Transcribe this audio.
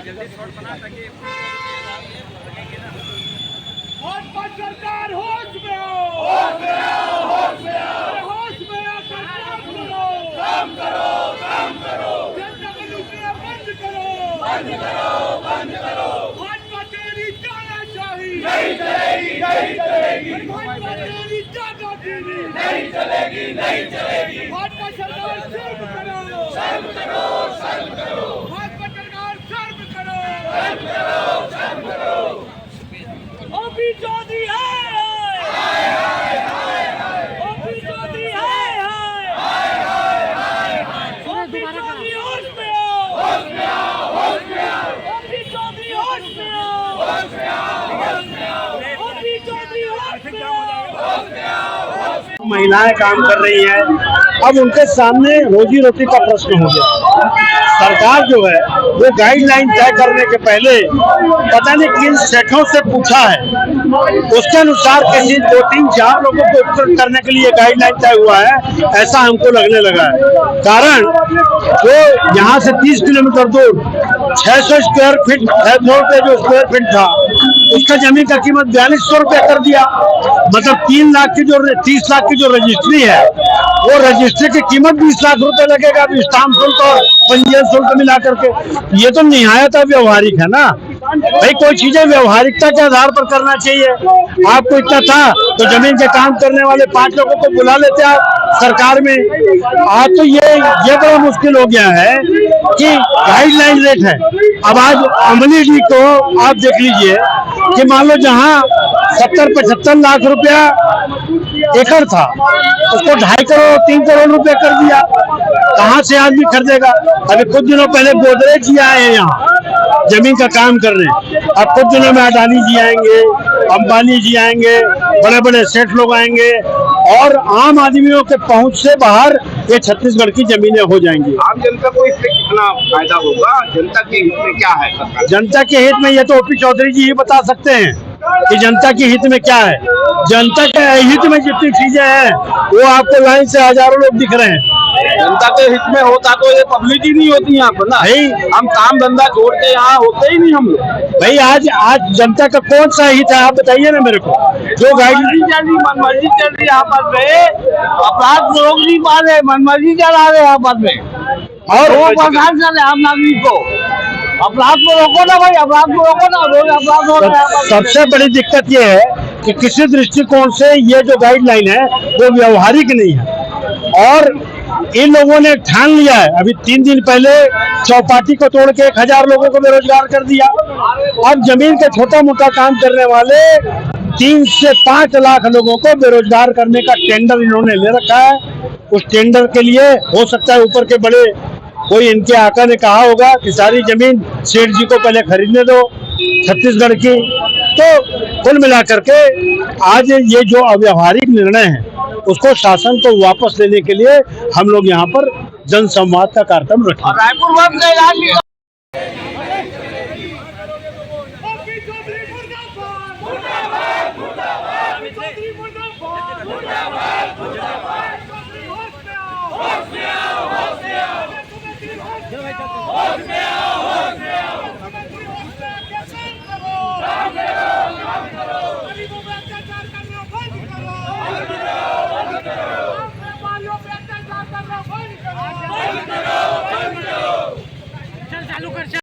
सरकार होश में आओ, होश में आओ, होश में आओ, होश में आकर काम करो, काम करो, जनता को लूटना बंद करो, बंद करो, बंद करो। भाजपा तेरी तानाशाही नहीं चलेगी, नहीं चलेगी। भाजपा तेरी दादागिरी नहीं चलेगी, नहीं चलेगी। भाजपा सरकार सर्व करो, सर्व करो, सर्व करो। भाजपा सरकार सर्व करो, सर्व करो, सर्व करो। ओपी चौधरी महिलाएं काम कर रही हैं, अब उनके सामने रोजी रोटी का प्रश्न हो गया। सरकार जो है वो गाइडलाइन तय करने के पहले पता नहीं किन सेठों से पूछा है, उसके अनुसार किसी 2, 3, 4 लोगों को उपकृत करने के लिए गाइडलाइन तय हुआ है, ऐसा हमको लगने लगा है। कारण वो यहाँ से 30 किलोमीटर दूर 600 स्क्वायर फीट जो स्क्वायर फीट था उसका जमीन का कीमत 4200 रुपये कर दिया। मतलब 3 लाख की जो 30 लाख की जो रजिस्ट्री है वो रजिस्ट्री की कीमत 20 लाख रुपए लगेगा, स्टाम्प शुल्क और पंजीयन शुल्क मिला करके। ये तो निहायत व्यवहारिक है ना भाई, कोई चीजें व्यवहारिकता के आधार पर करना चाहिए। आपको इतना था तो जमीन के काम करने वाले 5 लोगों को बुला लेते आप सरकार में। आज तो ये बड़ा मुश्किल हो गया है कि गाइडलाइन रेट है। अब आज अमली जी को आप देख लीजिए कि मान लो जहाँ 70-75 लाख रुपया एकड़ था उसको 2.5 करोड़ 3 करोड़ रुपया कर दिया। कहाँ से आदमी खरीदेगा? अभी कुछ दिनों पहले गोदरेज जी आए हैं यहाँ जमीन का काम करने, अब कुछ दिनों में अडानी जी आएंगे, अंबानी जी आएंगे, बड़े बड़े सेठ लोग आएंगे और आम आदमियों के पहुंच से बाहर ये छत्तीसगढ़ की जमीनें हो जाएंगी। आम जनता को इससे कितना फायदा होगा? जनता के हित में क्या है? जनता के हित में ये तो ओपी चौधरी जी ही बता सकते हैं कि जनता के हित में क्या है। जनता के हित में जितनी चीजें हैं वो आपको लाइन से हजारों लोग दिख रहे हैं। जनता के हित में होता तो ये पब्लिक ही नहीं होती यहाँ पर ना भाई। हम काम धंधा छोड़ के यहाँ होते ही नहीं हम लोग भाई। आज जनता का कौन सा हित है आप बताइए ना मेरे को। जो गाइडलाइन मनमर्जी चल रही यहाँ पर, अपराध रोक नहीं पा रहे, मनमर्जी चला रहे यहाँ पर में, और वो परेशान कर रहे आम नागरिक को। अपराध को रोको ना भाई, अपराध को रोको ना, रोज अपराध हो रहा है। सबसे बड़ी दिक्कत ये है कि किसी दृष्टिकोण से ये जो गाइडलाइन है वो व्यवहारिक नहीं है और इन लोगों ने ठान लिया है। अभी 3 दिन पहले चौपाटी को तोड़ के 1000 लोगों को बेरोजगार कर दिया। अब जमीन के छोटा मोटा काम करने वाले 3 से 5 लाख लोगों को बेरोजगार करने का टेंडर इन्होंने ले रखा है। उस टेंडर के लिए हो सकता है ऊपर के बड़े कोई इनके आका ने कहा होगा कि सारी जमीन सेठ जी को पहले खरीदने दो छत्तीसगढ़ की। तो कुल मिलाकर के आज ये जो अव्यवहारिक निर्णय है उसको शासन को वापस लेने के लिए हम लोग यहाँ पर जनसंवाद का कार्यक्रम रखें। रायपुर